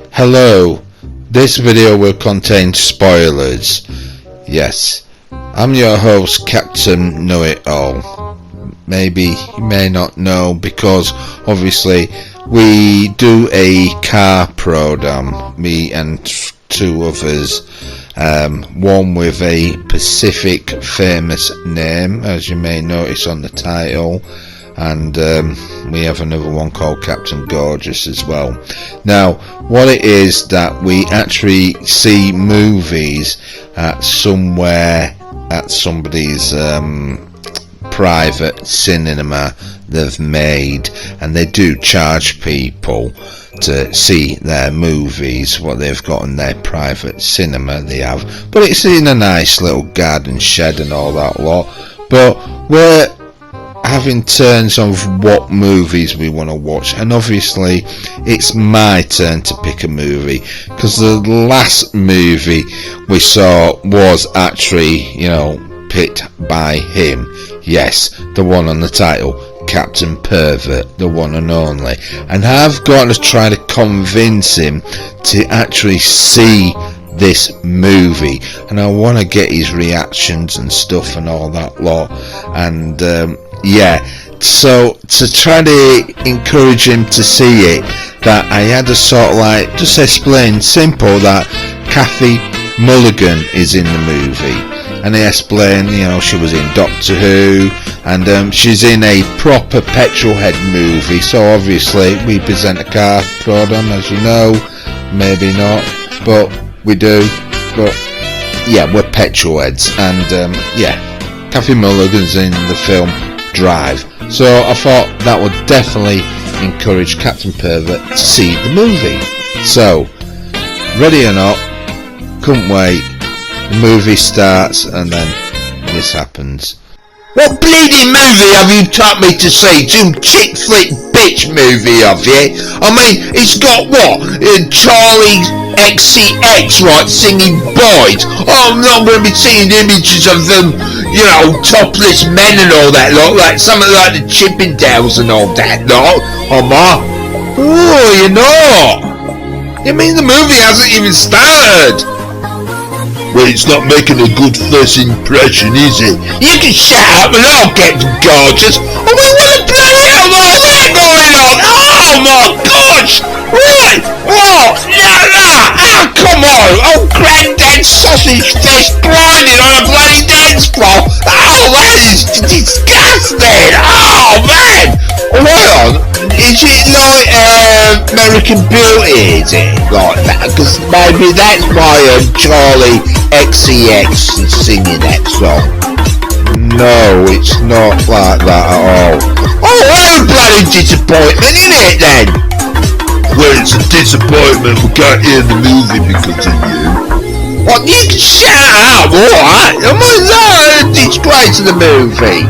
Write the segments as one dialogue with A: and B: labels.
A: Hello, this video will contain spoilers. Yes, I'm your host, Captain Know-It-All. Maybe you may not know because obviously we do a car program, me and two others, one with a specific famous name, as you may notice on the title, and we have another one called Captain Gorgeous as well. Now, what it is that we actually see movies at somewhere at somebody's private cinema they've made, and they do charge people to see their movies, what they've got in their private cinema they have, but it's in a nice little garden shed and all that lot. But we're having turns of what movies we want to watch, and obviously it's my turn to pick a movie because the last movie we saw was actually, picked by him. Yes, the one on the title, Captain Pervert, the one and only, and I've got to try to convince him to actually see this movie, and I want to get his reactions and stuff and all that lot, and so to try to encourage him to see it, that I had to sort of like just explain simple that Kathy Mulligan is in the movie, and I explained, she was in Doctor Who, and she's in a proper petrolhead movie, so obviously we present a car program, as you know, maybe not, but we do, but yeah, we're petrolheads, and Kathy Mulligan's in the film Drive, so I thought that would definitely encourage Captain Pervert to see the movie. So, ready or not, couldn't wait, the movie starts, and then this happens. What bleeding movie have you taught me to see? Some chick flick bitch movie, have you? I mean, it's got what? Charlie XCX, right, singing boys. Oh, I'm not going to be seeing images of them, topless men and all that lot, like something like the Chippendales and all that lot. Am I? Oh, you're not. You mean the movie hasn't even started? Well, it's not making a good first impression, is it? You can shut up and I'll get Gorgeous. I mean, what the bloody hell is all that going on? Oh my gosh! Really? Oh, no, come on! Oh, granddad sausage fest grinding on a bloody dance floor! Oh, that is disgusting! Oh, man! Well, is it like American Beauty, is it? Like that? Because maybe that's why Charlie XCX is singing that song. No, it's not like that at all. Oh, what a bloody disappointment, isn't it then? Well, it's a disappointment we can't hear the movie because of you. What, you can shut up, alright? I mean, that's a disgrace to the movie.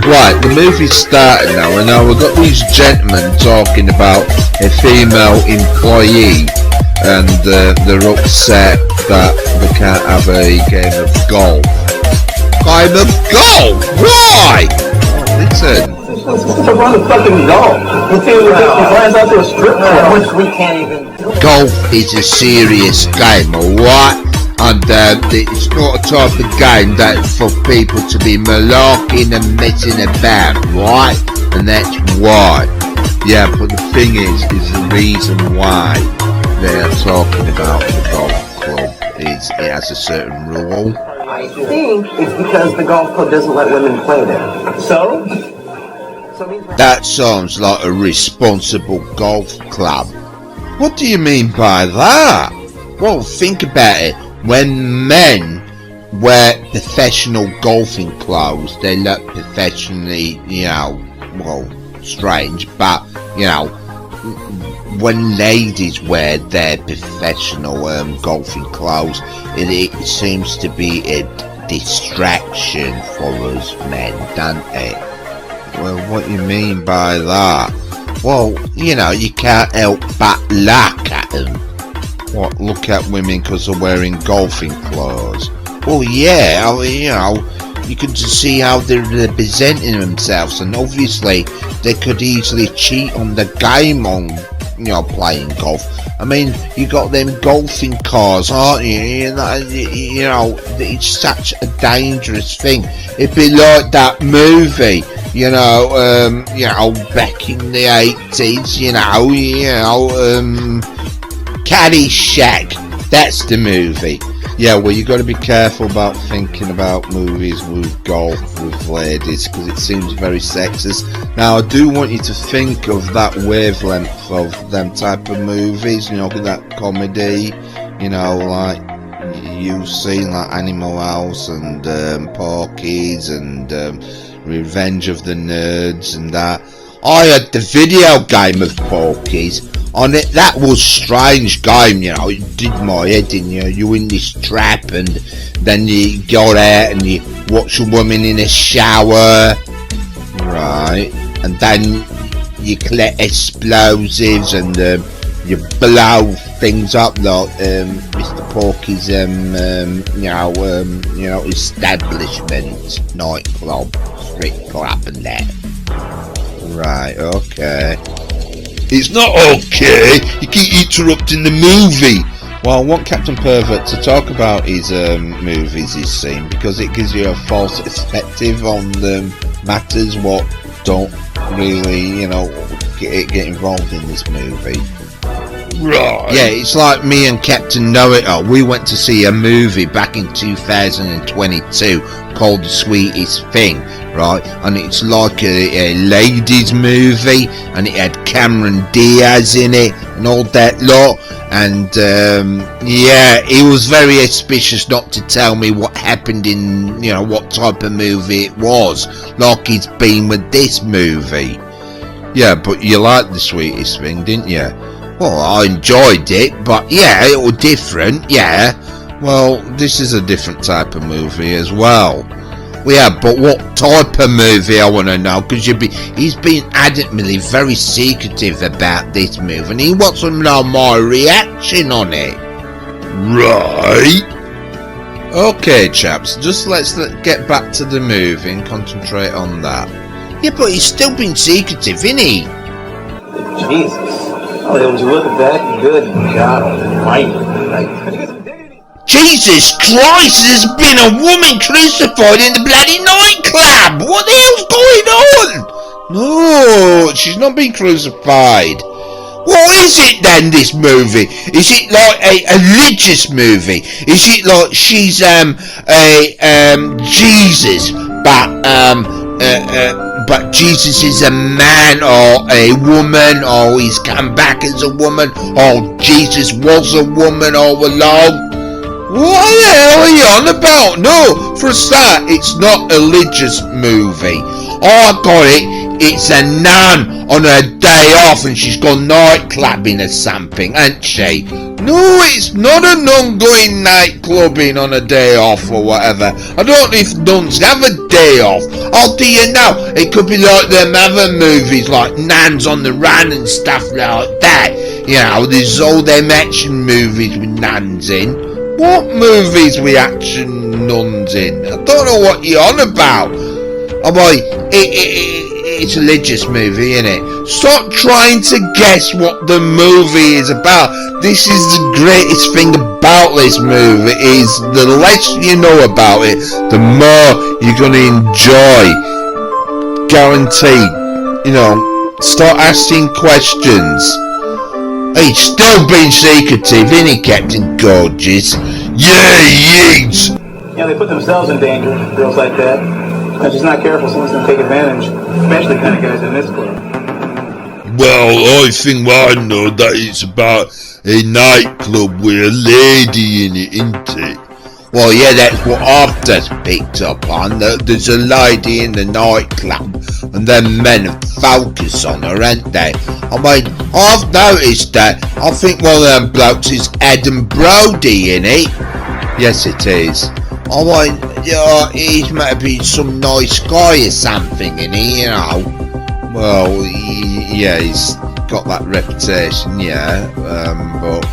A: Right, the movie's starting now, and now we've got these gentlemen talking about a female employee, and they're upset that they can't have a game of golf. Game of golf? Why? Oh, listen.
B: It's a run of fucking golf. You think we take plans out to a strip club, which we can't even do.
A: Golf is a serious game, alright? And it's not a type of game that for people to be malarking and messing about, right? And that's why. Yeah, but the thing is the reason why they're talking about the golf club is it has a certain rule.
B: I think it's because the golf club doesn't let women play there. So
A: that sounds like a responsible golf club. What do you mean by that? Well, think about it. When men wear professional golfing clothes, they look professionally, strange, but, when ladies wear their professional golfing clothes, it seems to be a distraction for us men, doesn't it? Well, what do you mean by that? Well, you can't help but look at them. What, look at women because they're wearing golfing clothes? Well, yeah, you can just see how they're presenting themselves, and obviously they could easily cheat on the game on playing golf. I mean, you got them golfing cars, aren't you? You know, it's such a dangerous thing. It'd be like that movie, back in the 80s, Caddyshack. That's the movie. Yeah, well, you got to be careful about thinking about movies with golf with ladies, because it seems very sexist. Now, I do want you to think of that wavelength of them type of movies, that comedy, like you've seen, like Animal House and Porky's and Revenge of the Nerds and that. I had the video game of Porky's on it. That was strange game, it did my head in. You in this trap, and then you go out and you watch a woman in a shower, right, and then you collect explosives and you blow things up, like Mr. Porky's establishment, nightclub, strip club and that. Right, okay. It's not okay. You keep interrupting the movie. Well, I want Captain Pervert to talk about his movies he's seen, because it gives you a false perspective on the matters what don't really, get involved in this movie. Right. Yeah, it's like me and Captain Know-It-All. We went to see a movie back in 2022 called The Sweetest Thing, right? And it's like a ladies movie, and it had Cameron Diaz in it and all that lot. And he was very suspicious not to tell me what happened in, what type of movie it was, like he's been with this movie. Yeah, but you liked The Sweetest Thing, didn't you? Well, I enjoyed it, but yeah, it was different, yeah. Well, this is a different type of movie as well. Well, yeah, but what type of movie, I want to know, because he's been adamantly very secretive about this movie, and he wants to know my reaction on it. Right. Okay, chaps, just let's get back to the movie and concentrate on that. Yeah, but he's still been secretive, isn't he?
B: Jesus. Oh, would you look at that? Good God almighty.
A: Jesus Christ, there's been a woman crucified in the bloody nightclub! What the hell's going on? No, she's not been crucified. What is it then, this movie? Is it like a religious movie? Is it like she's Jesus, but Jesus is a man or a woman, or he's come back as a woman, or Jesus was a woman all along? What the hell are you on about? No, for a start, it's not a religious movie. I got it. It's a nun on her day off, and she's gone night clubbing or something, ain't she? No, it's not a nun going night clubbing on a day off or whatever. I don't know if nuns have a day off. How do you know? It could be like them other movies, like Nuns on the Run and stuff like that. There's all them action movies with nuns in. What movies with action nuns in? I don't know what you're on about. Oh boy, it's a religious movie, isn't it? Stop trying to guess what the movie is about. This is the greatest thing about this movie, is the less you know about it, the more you're going to enjoy. Guaranteed. Start asking questions. He's still being secretive, isn't he, Captain Gorgeous? Yeah, he is!
B: Yeah, they put themselves in danger, girls like that. If she's not careful, someone's going to take advantage, especially the kind of guys in this club.
A: Well, I think I know that it's about a nightclub with a lady in it, isn't it? Well, yeah, that's what I've just picked up on. There's a lady in the nightclub, and them men focus on her, ain't they? I mean, I've noticed that. I think one of them blokes is Adam Brody in it. Yes, it is. I mean, he's maybe some nice guy or something, isn't he, Well, he's got that reputation, but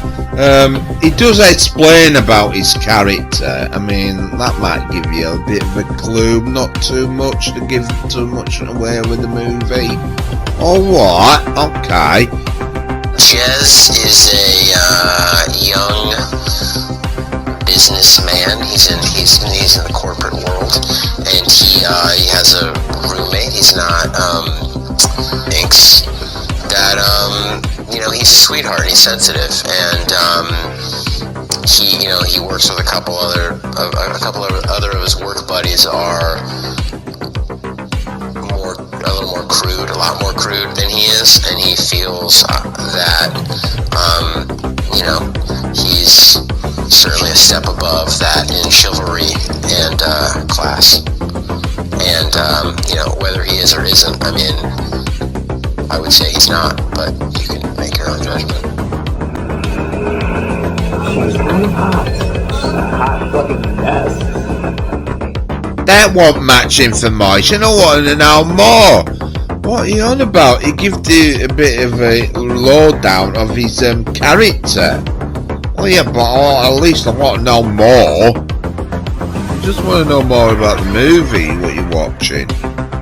A: he does explain about his character. I mean, that might give you a bit of a clue, not too much to give too much away with the movie. Alright, okay.
C: Jez is a young businessman. He's in the corporate world, and he has a roommate. He's not thinks that he's a sweetheart. He's sensitive, and he works with a couple other of his work buddies are a little more crude, a lot more crude than he is, and he feels that he's certainly a step above that in chivalry and class. And whether he is or isn't, I mean, I would say he's not, but you can make your own judgment.
B: She's really hot. She's a hot fucking mess.
A: That wasn't much information. I wanted to know more. What are you on about? He gives you a bit of a lowdown of his character. Oh yeah, but at least I want to know more. I just want to know more about the movie, what you're watching.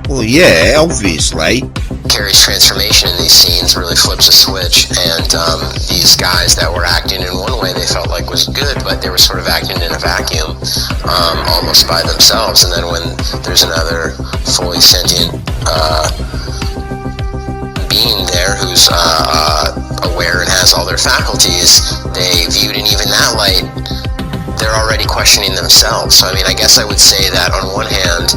A: Well, yeah, obviously.
C: Carrie's transformation in these scenes really flips a switch, and these guys that were acting in one way they felt like was good, but they were sort of acting in a vacuum, almost by themselves. And then when there's another fully sentient being there who's aware and has all their faculties, they viewed in even that light, they're already questioning themselves. So I mean, I guess I would say that on one hand,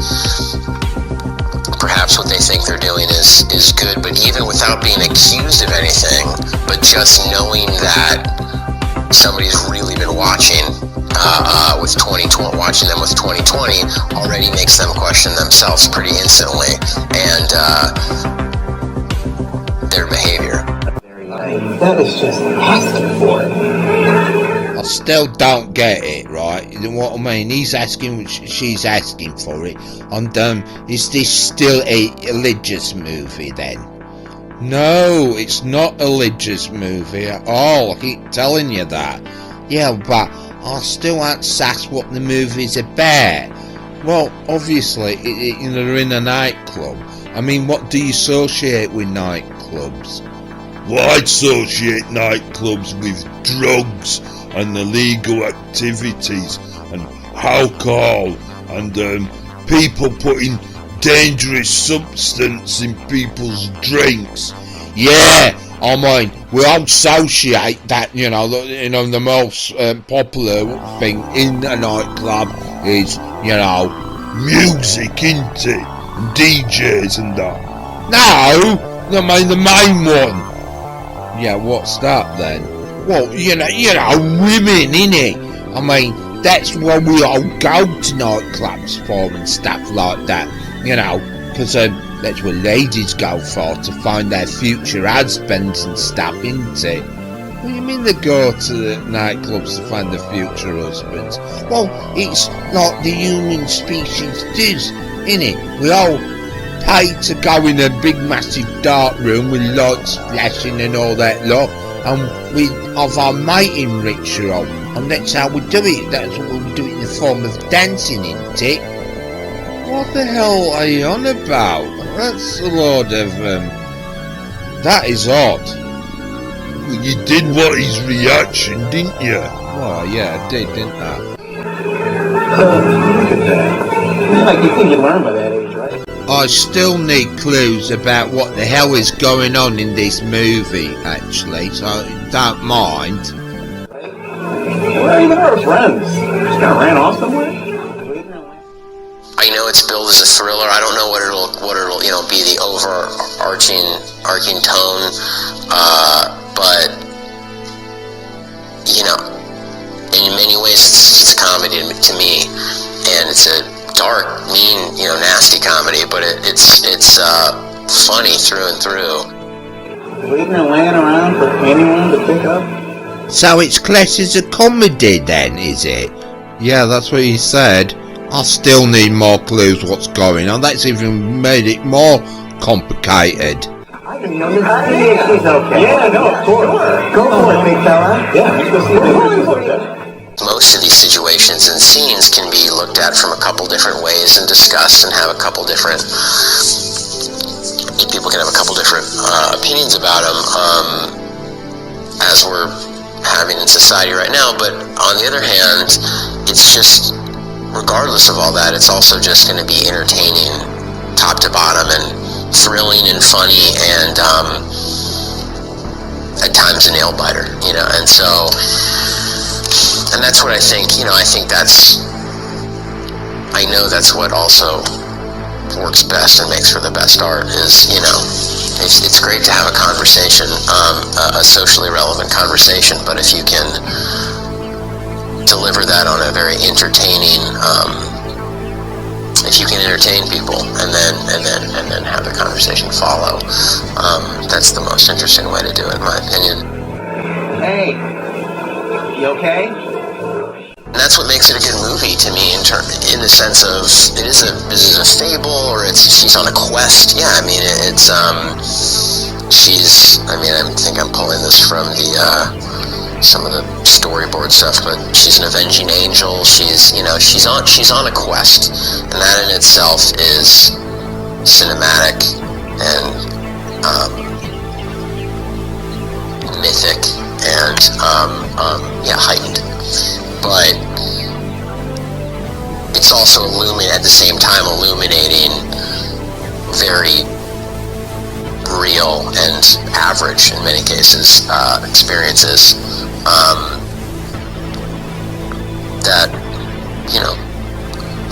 C: perhaps what they think they're doing is good, but even without being accused of anything, but just knowing that somebody's really been watching watching them with 2020 already makes them question themselves pretty instantly and their behavior.
B: That is just asking for it.
A: I still don't get it, right? You know what I mean? He's asking, she's asking for it. And is this still a religious movie then? No, it's not a religious movie at all. I keep telling you that. Yeah, but I still haven't asked what the movie's about. Well, obviously, they're in a nightclub. I mean, what do you associate with nightclubs? Well, I associate nightclubs with drugs and illegal activities and alcohol and people putting dangerous substance in people's drinks. Yeah, I mean, we all associate that, the most popular thing in a nightclub is, music, isn't it? And DJs and that. No, I mean the main one. Yeah, what's that then? Well, women, innit? I mean, that's what we all go to nightclubs for and stuff like that, because that's what ladies go for, to find their future husbands and stuff, isn't it? What do you mean they go to the nightclubs to find their future husbands? Well, it's like the human species does, innit? We all pay to go in a big massive dark room with lights flashing and all that lot, and we have our mating ritual, and that's how we do it. That's what we do it in the form of dancing, isn't it? What the hell are you on about? That's a load of that is odd. Well, you did want his reaction, didn't you? Well, yeah, I did, didn't I?
B: Look at that. Like, you think you learn by that age, right?
A: I still need clues about what the hell is going on in this movie, actually, so don't mind.
B: Where are even our friends? Just kind of ran off somewhere?
C: I know it's billed as a thriller. I don't know what it'll be the overarching tone, but in many ways it's a comedy to me, and it's a dark, mean, nasty comedy, but it's funny through and through.
B: Leaving her laying around for anyone to pick up?
A: So it's classed as a comedy then, is it? Yeah, that's what he said. I still need more clues what's going on. That's even made it more complicated.
B: I didn't know you had it. She's okay. Yeah, no, of course. Sure. Go for it, big fella. Yeah, let's go see it.
C: Most of these situations and scenes can be looked at from a couple different ways and discussed and have a couple different people can have a couple different opinions about them. as we're having in society right now. But on the other hand, it's just, regardless of all that, it's also just going to be entertaining top to bottom and thrilling and funny and at times a nail biter, you know. And so, and that's what I think, you know, I think that's, I know that's what also works best and makes for the best art is, you know, it's great to have a conversation, a socially relevant conversation, but if you can deliver that on a very entertaining, if you can entertain people and then have the conversation follow, that's the most interesting way to do it, in my opinion.
B: Hey, you okay?
C: And that's what makes it a good movie to me, in the sense of it is a fable, or she's on a quest. Yeah, I mean it's she's. I mean, I think I'm pulling this from the some of the storyboard stuff, but she's an avenging angel. She's, you know, she's on a quest, and that in itself is cinematic and mythic and yeah, heightened. But it's also at the same time illuminating very real and average, in many cases, experiences that, you know,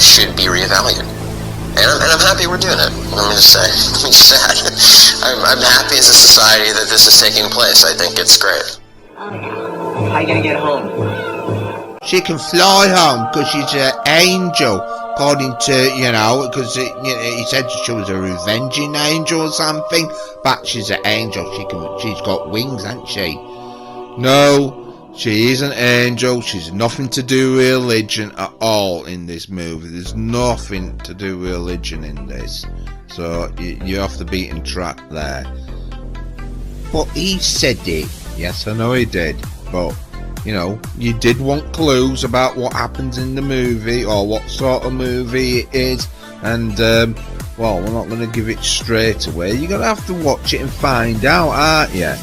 C: should be reevaluated. And I'm happy we're doing it. Let me just say I'm happy as a society that this is taking place. I think it's great.
B: Oh yeah. How you gonna get home?
A: She can fly home because she's an angel, according to, you know, because he said she was a revenging angel or something, but she's an angel. She's got wings, hasn't she? No, she is an angel. She's nothing to do with religion at all in this movie. There's nothing to do with religion in this. So you're off the beaten track there. But he said it. Yes, I know he did. But, you know, you did want clues about what happens in the movie or what sort of movie it is. And, well, we're not going to give it straight away. You're going to have to watch it and find out, aren't you?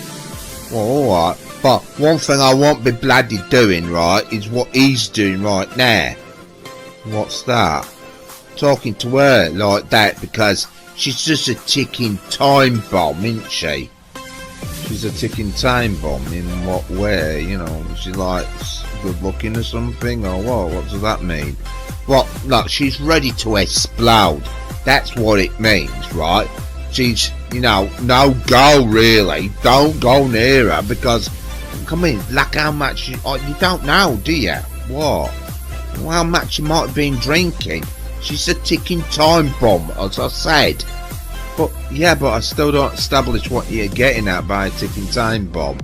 A: Well, alright. But one thing I won't be bloody doing, right, is what he's doing right now. What's that? Talking to her like that because she's just a ticking time bomb, isn't she? She's a ticking time bomb in what way? You know, she's like good looking or something, or what? What does that mean? Well, look, she's ready to explode. That's what it means, right? She's, you know, no go really. Don't go near her because, come in, like how much you don't know, do you? What? Well, how much you might have been drinking. She's a ticking time bomb, as I said. But yeah, but I still don't establish what you're getting at by a ticking time bomb.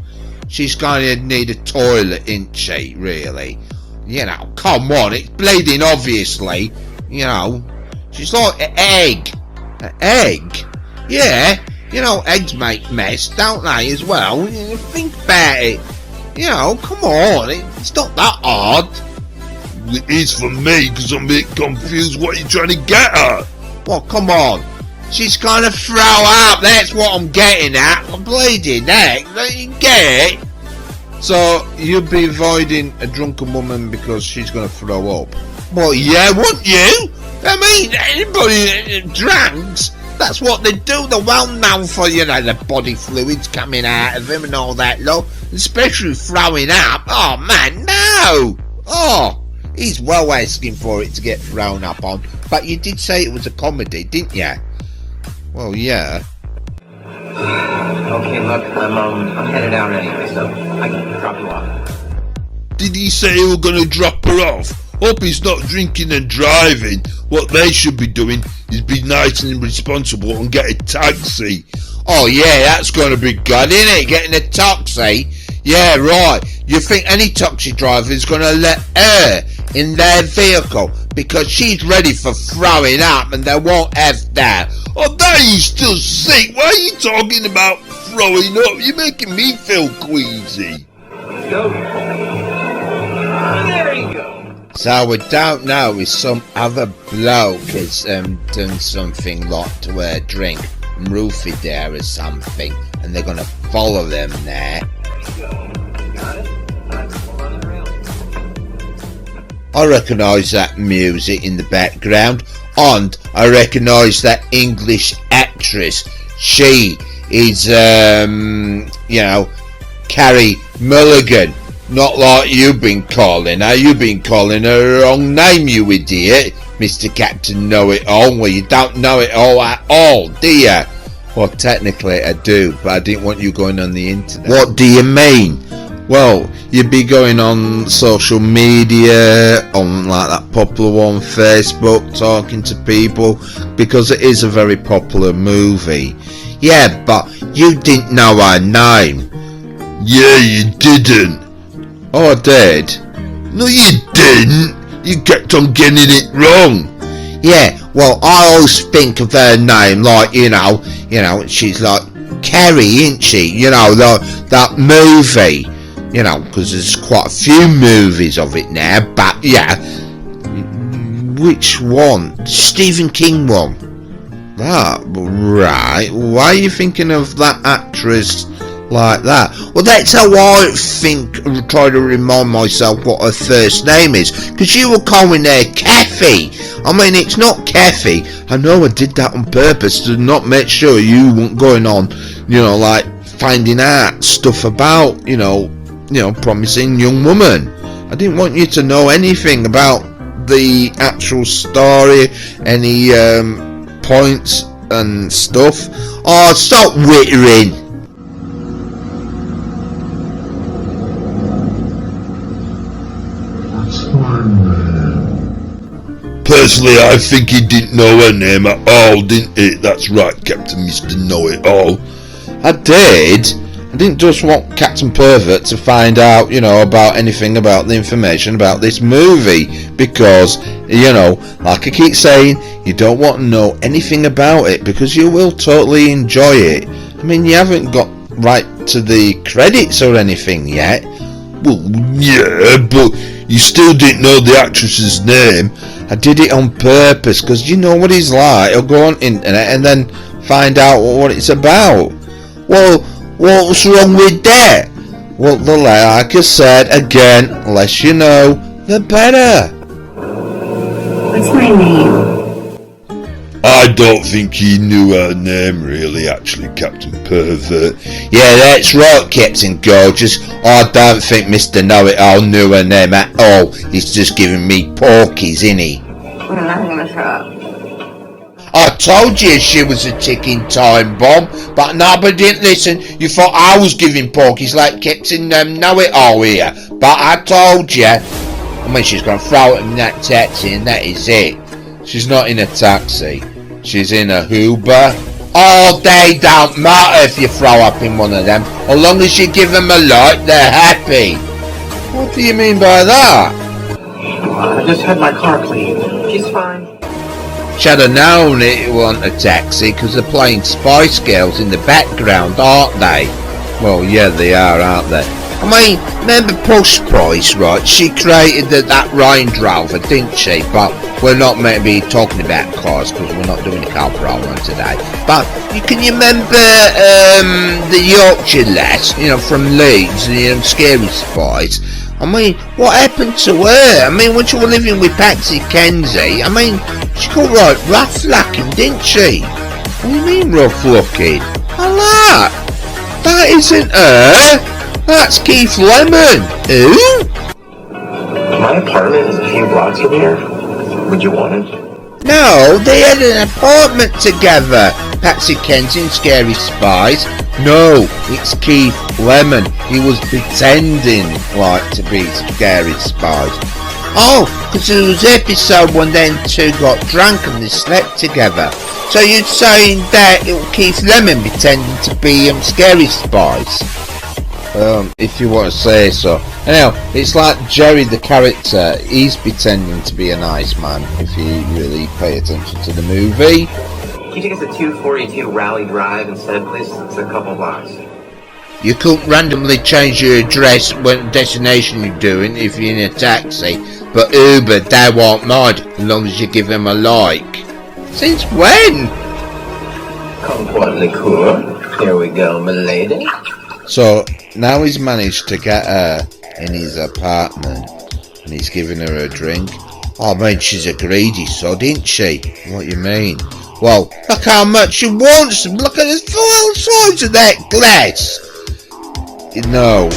A: She's going to need a toilet, isn't she, really? You know, come on, it's bleeding obviously. You know, she's like an egg. An egg? Yeah, you know, eggs make mess, don't they, as well? Think about it. You know, come on, it's not that hard. It is for me, because I'm a bit confused what you're trying to get at. Well, come on. She's gonna throw up, that's what I'm getting at. I'm bleeding egg, you get it? So, you'll be avoiding a drunken woman because she's gonna throw up? Well, yeah, wouldn't you? I mean, anybody that drinks, that's what they do. They're well known for, you know, the body fluids coming out of them and all that, look. Especially throwing up. Oh, man, no! Oh, he's well asking for it to get thrown up on. But you did say it was a comedy, didn't you? Well, yeah.
B: Okay, look, I'm headed out anyway, so I can drop you off.
D: Did he say he was gonna drop her off? Hope he's not drinking and driving. What they should be doing is be nice and responsible and get a taxi.
A: Oh yeah, that's gonna be good, isn't it? Getting a taxi? Yeah, right. You think any taxi driver is gonna let her in their vehicle because she's ready for throwing up and they won't have that?
D: Oh, that is still sick. Why are you talking about throwing up? You're making me feel queasy.
B: Let's go. There you go.
A: So we don't know if some other bloke has done something like to her drink, roofied there or something, and they're gonna follow them there.
B: There you go.
A: I recognise that music in the background, and I recognise that English actress. She is, Carrie Mulligan. Not like you've been calling her. You've been calling her the wrong name, you idiot, Mr. Captain Know-It-All. Well, you don't know it all at all, do you? Well, technically I do, but I didn't want you going on the internet. What do you mean? Well, you'd be going on social media, on like that popular one, Facebook, talking to people, because it is a very popular movie. Yeah, but you didn't know her name.
D: Yeah, you didn't.
A: Oh, I did?
D: No, you didn't. You kept on getting it wrong.
A: Yeah, well, I always think of her name like, she's like Carrie, isn't she? That movie. Because there's quite a few movies of it now, but yeah. Which one? Stephen King one. That, right. Why are you thinking of that actress like that? Well, that's how I try to remind myself what her first name is, because you were calling her Kathy. I mean, it's not Kathy. I know I did that on purpose to not make sure you weren't going on, like finding out stuff about, promising young woman. I didn't want you to know anything about the actual story, any points and stuff. Oh, stop wittering.
D: Personally, I think he didn't know her name at all, didn't he? That's right, Captain Mr. Know-It-All.
A: I did. I didn't just want Captain Pervert to find out, about anything about the information about this movie, because, like I keep saying, you don't want to know anything about it, because you will totally enjoy it. I mean, you haven't got right to the credits or anything yet.
D: Well, yeah, but you still didn't know the actress's name.
A: I did it on purpose, because you know what he's like. He'll go on internet and then find out what it's about. Well, what's wrong with that? Well, like I said, again, less you know, the better.
E: What's my name?
D: I don't think he knew her name really, actually, Captain Pervert.
A: Yeah, that's right, Captain Gorgeous. I don't think Mr. Know-It-All knew her name at all. He's just giving me porkies, isn't he?
E: I'm not gonna shut up.
A: I told you she was a ticking time bomb, but nobody didn't listen. You thought I was giving porkies like Captain Know-It-All here. But I told you. I mean, she's going to throw it in that taxi and that is it. She's not in a taxi. She's in a Uber. Oh, they don't matter if you throw up in one of them. As long as you give them a light, they're happy. What do you mean by that?
B: I just had my car cleaned.
E: She's fine.
A: Should have known it wasn't a taxi, because they're playing Spice Girls in the background, aren't they? Well, yeah, they are, aren't they? I mean, remember Push Price, right? She created that Range Rover, didn't she? But we're not meant to be talking about cars, because we're not doing a car program today. But can you remember the Yorkshire lass, from Leeds, Scary Spice? I mean, what happened to her? I mean, when she was living with Patsy Kenzie, I mean, she got right rough looking, didn't she? What do you mean rough looking? I like. That isn't her. That's Keith Lemon. Who?
F: My apartment is a few blocks from here. Would you want it?
A: No, they had an apartment together. Patsy Kenzie and Scary Spice. No, it's Keith Lemon. He was pretending like to be Scary Spice. Oh, because there was an episode when them two got drunk and they slept together. So you're saying that it was Keith Lemon pretending to be Scary Spice? If you want to say so. Anyhow, it's like Jerry the character. He's pretending to be a nice man, if you really pay attention to the movie.
F: Can you take us to 242 Raleigh Drive instead, please? It's a couple blocks.
A: You couldn't randomly change your address when destination you're doing if you're in a taxi, but Uber, they won't mind as long as you give them a like. Since when?
F: Kumquat liqueur. Here we go, milady.
A: So now he's managed to get her in his apartment. and he's giving her a drink. I mean, she's a greedy sod, isn't she? What you mean? Well, look how much she wants them. Look at the full size of that glass. No,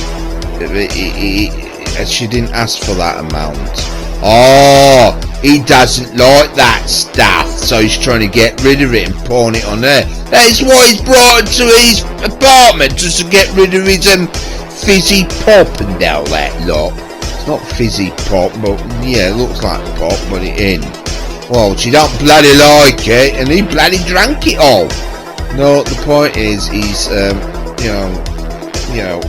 A: she didn't ask for that amount. Oh, he doesn't like that stuff, so he's trying to get rid of it and pawn it on her. That's why he's brought her to his apartment, just to get rid of his fizzy pop and all that lot. It's not fizzy pop, but yeah, it looks like pop, but it ain't. Well, she don't bloody like it, and he bloody drank it all. No, the point is, he's you know,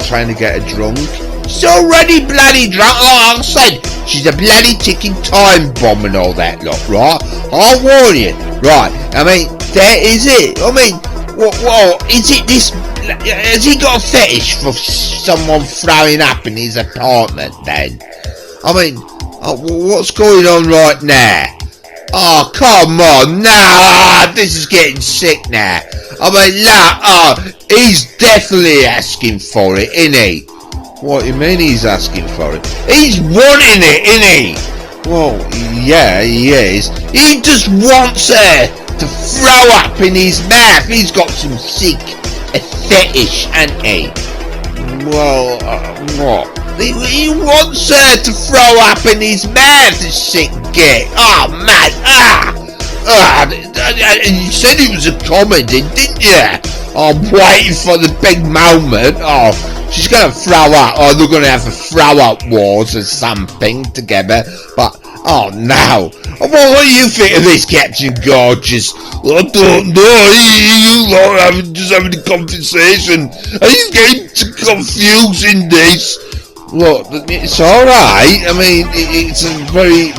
A: trying to get her drunk. She's already bloody drunk. Like I said, she's a bloody ticking time bomb and all that lot, right? I'll warn you, right? I mean, that is it. I mean, what is it? This has he got a fetish for someone throwing up in his apartment? Then, I mean, what's going on right now? Oh, come on, nah, this is getting sick now. I mean, look, he's definitely asking for it, isn't he? What do you mean he's asking for it? He's wanting it, isn't he? Well, yeah, he is. He just wants her to throw up in his mouth. He's got some sick fetish, hasn't he? Well, what? He wants her to throw up in his mouth, the sick git. Oh, man. You said it was a comedy, didn't you? I'm waiting for the big moment. Oh, she's going to throw up. Oh, they're going to have a throw up wars or something together. But, oh, no. Well, what do you think of this, Captain Gorgeous? I don't know. You lot just having a conversation. Are you getting too confusing this? Look, it's alright. I mean, it's a very,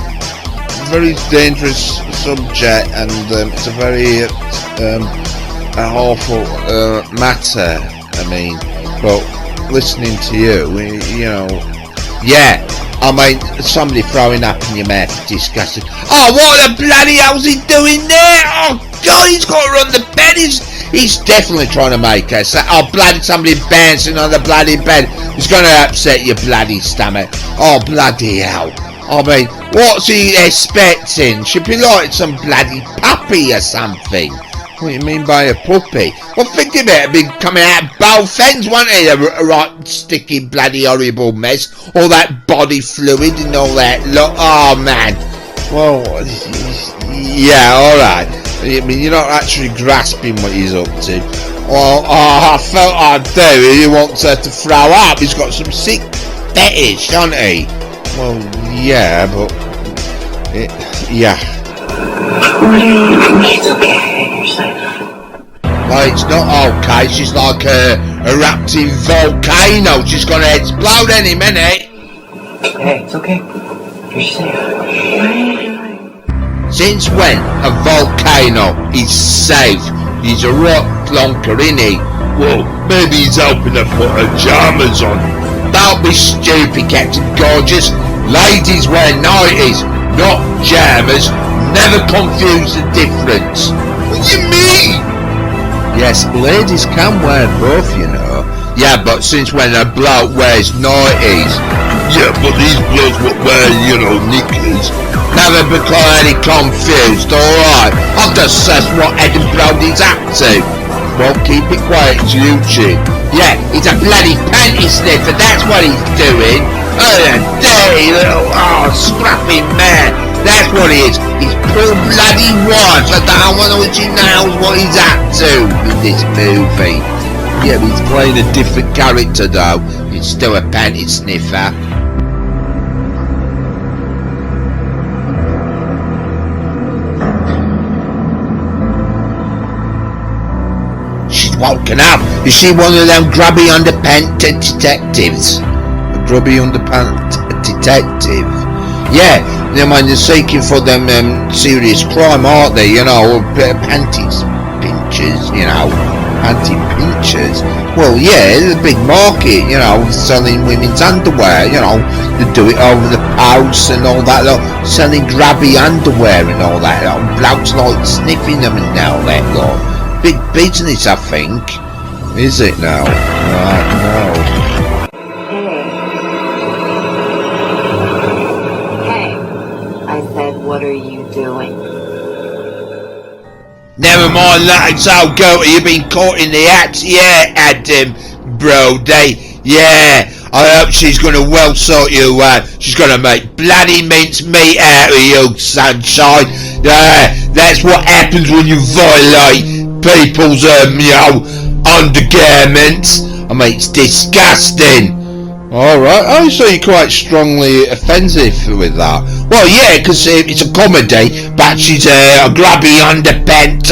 A: very dangerous subject, and it's a very awful matter. I mean, but listening to you know, yeah. I mean, somebody throwing up in your mouth is disgusting. Oh, what the bloody hell's he doing there? Oh, God, he's got her on the bed. He's definitely trying to make her say, oh, bloody somebody bouncing on the bloody bed. It's going to upset your bloody stomach. Oh, bloody hell. I mean, what's he expecting? She'd be like some bloody puppy or something. What do you mean by a puppy? Well, think of it, it'd be coming out of both ends, wouldn't it? A right sticky, bloody, horrible mess. All that body fluid and all that. Look, oh, man. Well, yeah, alright. I mean, you're not actually grasping what he's up to. Well, I felt I do. He wants her to throw up. He's got some sick fetish, hasn't he? Well, yeah, but... yeah.
E: It's okay.
A: Well, it's not okay. She's like a erupting volcano. She's going to explode any minute.
F: Hey, it's okay. You're safe.
A: Since when a volcano is safe? He's a rock plonker, isn't he?
D: Well, maybe he's helping her put her pajamas on.
A: Don't be stupid, Captain Gorgeous. Ladies wear nighties, not jammers. Never confuse the difference.
D: What do you mean?
A: Yes, ladies can wear both, you know. Yeah, but since when a bloke wears nighties?
D: Yeah, but these blokes would wear, you know, knickers.
A: Never become any confused, alright? I've just said what Edinburgh is up to. Well, keep it quiet, it's YouTube. Yeah, he's a bloody panty sniffer, that's what he's doing. Oh, a dirty little, scrappy man. That's what he is. He's poor bloody wife. I don't know what he knows what he's up to in this movie. Yeah, he's playing a different character though. He's still a panty sniffer. She's woken up. Is she one of them grubby underpants detectives? A grubby underpants detective? Yeah, I mean, they're seeking for them serious crime, aren't they? You know, panties pinchers, you know, panty pinchers. Well, yeah, it's a big market, you know, selling women's underwear, you know, they do it over the post and all that, like, selling grubby underwear and all that, like, blokes like sniffing them and all that, like, big business, I think. Is it now? Right, no.
E: What are you doing?
A: Never mind that, it's all guilty. You've been caught in the act, yeah, Adam Brody. Yeah, I hope she's gonna well sort you out. She's gonna make bloody mince meat out of you, sunshine. That's what happens when you violate people's, undergarments. I mean, it's disgusting. Alright, oh, so you're quite strongly offensive with that. Well, yeah, because it's a comedy, but she's a grubby underpant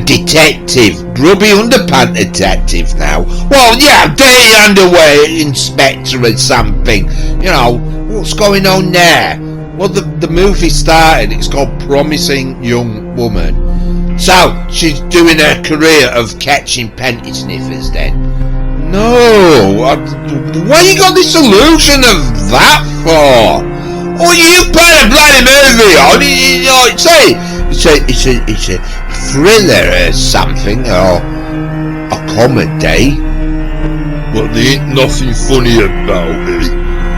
A: detective. Grubby underpant detective now. Well, yeah, dirty underwear inspector or something. You know, what's going on there? Well, the movie started, it's called Promising Young Woman. So, she's doing her career of catching panty sniffers then. No, why you got this illusion of that for? Oh, you put a bloody movie on, you know, it's a thriller or something, or a comedy.
D: But there ain't nothing funny about it.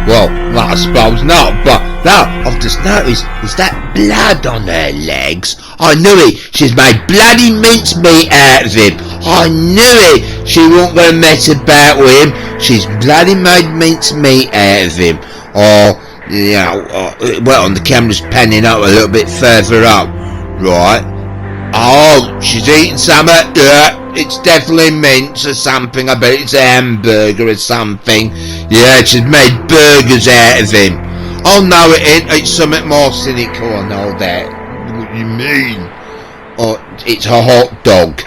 A: Well, I suppose not, but now I've just noticed, is that blood on her legs? I knew it, she's made bloody mincemeat out of him. I knew it, she wasn't going to mess about with him. She's bloody made mincemeat out of him. Or, you know, well, the camera's panning up a little bit further up, right? Oh, she's eating something. It's definitely mince or something. I bet it's a hamburger or something. Yeah, she's made burgers out of him. Oh no, it ain't. It's something more cynical and all that.
D: What do you mean?
A: Oh, it's a hot dog.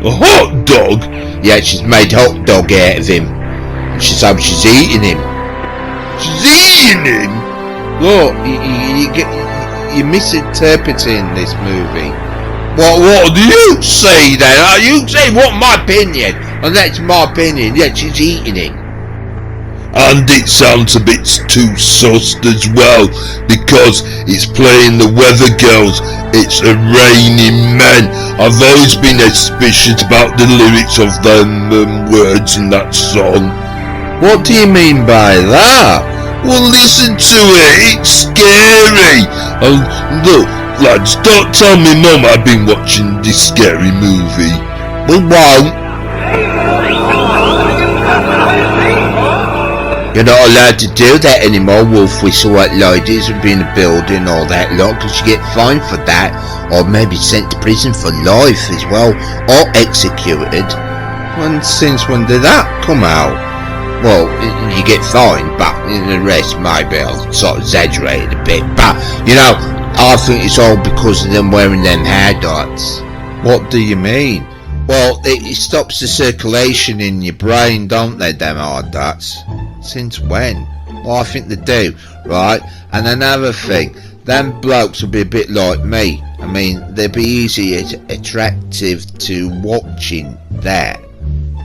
D: A hot dog?
A: Yeah, she's made hot dog out of him. She's eating him.
D: She's eating him?
A: Look, you're misinterpreting this movie.
D: What do you say then?
A: You say what my opinion, and that's my opinion. Yeah, she's eating him.
D: And it sounds a bit too sussed as well, because it's playing the Weather Girls. It's a raining man. I've always been suspicious about the lyrics of them words in that song.
A: What do you mean by that?
D: Well, listen to it. It's scary. And look, lads, don't tell me Mum I've been watching this scary movie.
A: We won't. You're not allowed to do that anymore, wolf whistle at ladies and be in a building, all that lot, because you get fined for that, or maybe sent to prison for life as well, or executed. And since when did that come out? Well, you get fined, but the rest maybe I'll sort of exaggerate a bit, but, you know, I think it's all because of them wearing them hair dots. What do you mean? Well, it stops the circulation in your brain, don't they, them hair dots? Since when? Well, I think they do, right? And another thing, them blokes will be a bit like me. I mean, they'd be easy attractive to watching that.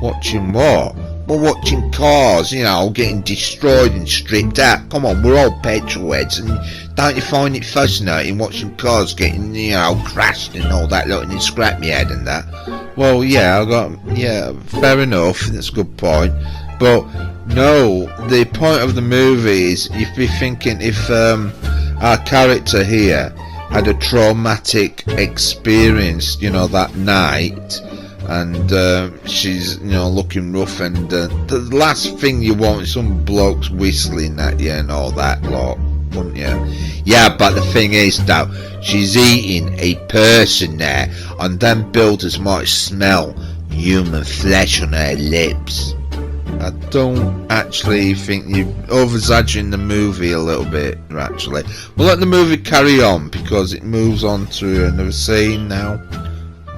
A: Watching what? Well, watching cars, you know, getting destroyed and stripped out. Come on, we're all petrol heads, and don't you find it fascinating watching cars getting, you know, crashed and all that, lot, and in scrapyard and that? Well, yeah, fair enough, that's a good point. But no, the point of the movie is you'd be thinking if our character here had a traumatic experience, you know, that night, and she's, you know, looking rough, and the last thing you want is some blokes whistling at you and all that lot, wouldn't you? Yeah, but the thing is though, she's eating a person there, and them builders might smell human flesh on her lips. I don't actually think you're over-exaggerating the movie a little bit, actually. We'll let the movie carry on, because it moves on to another scene now.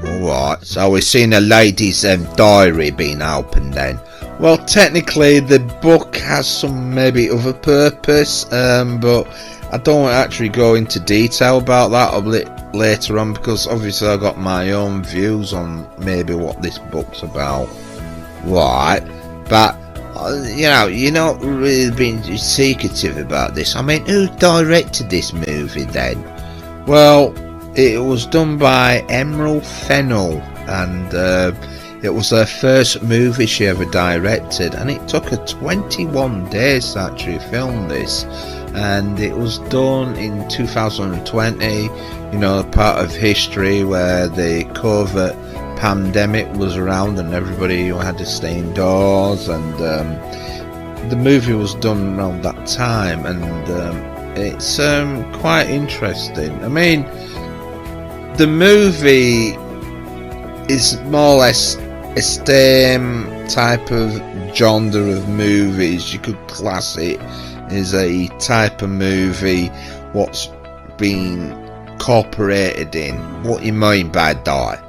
A: Alright, so we're seeing a lady's diary being opened then. Well, technically the book has some maybe other purpose, but I don't actually go into detail about that a bit later on, because obviously I've got my own views on maybe what this book's about. Right. But, you know, you're not really being secretive about this. I mean, who directed this movie then? Well, it was done by Emerald Fennell, and It was her first movie she ever directed, and it took her 21 days to actually film this. And it was done in 2020, you know, part of history where the COVID pandemic was around and everybody had to stay indoors, and the movie was done around that time, and it's quite interesting. I mean, the movie is more or less a same type of genre of movies. You could class it as a type of movie what's been incorporated in. What you mean by that?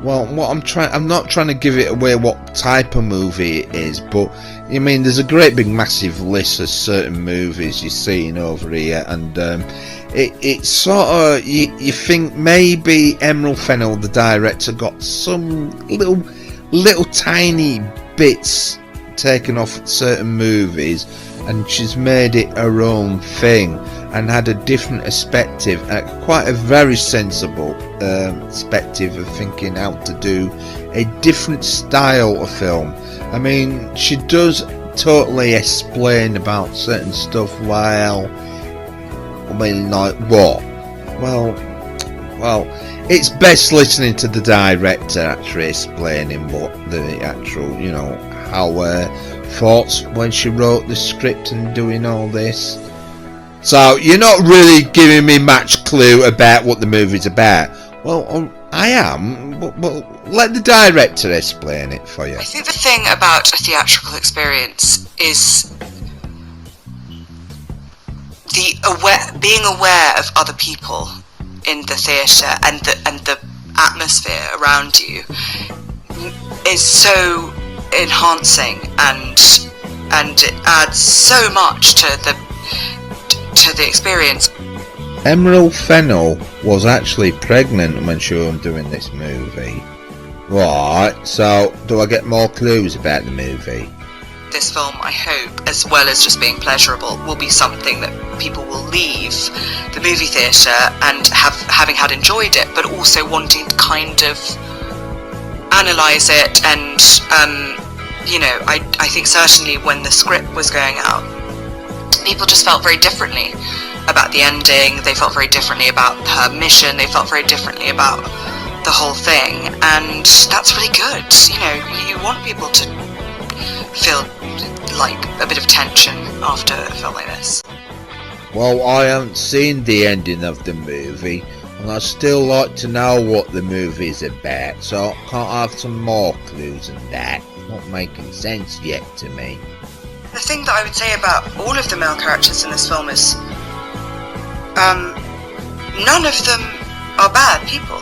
A: Well, I'm not trying to give it away what type of movie it is, but I mean, there's a great big massive list of certain movies you're seeing over here, and it's sort of, you think maybe Emerald Fennell, the director, got some little tiny bits taken off certain movies, and she's made it her own thing and had a different perspective, quite a very sensible perspective of thinking how to do a different style of film. I mean, she does totally explain about certain stuff. Well, I mean, like what? Well, it's best listening to the director actually explaining what the actual, you know, how her thoughts when she wrote the script and doing all this. So you're not really giving me much clue about what the movie's about. Well, I am, but let the director explain it for you.
G: I think the thing about a theatrical experience is being aware of other people in the theatre and the atmosphere around you is so enhancing, and it adds so much to the experience.
A: Emerald Fennell was actually pregnant when she was doing this movie. Right, so do I get more clues about the movie?
G: This film, I hope, as well as just being pleasurable, will be something that people will leave the movie theatre and having had enjoyed it, but also wanting to kind of analyse it. And you know, I think certainly when the script was going out, people just felt very differently about the ending. They felt very differently about her mission. They felt very differently about the whole thing, and that's really good. You know, you want people to feel like a bit of tension after a film like this.
A: Well, I haven't seen the ending of the movie, and I'd still like to know what the movie is about, so can't I have some more clues than that? It's not making sense yet to me.
G: The thing that I would say about all of the male characters in this film is none of them are bad people.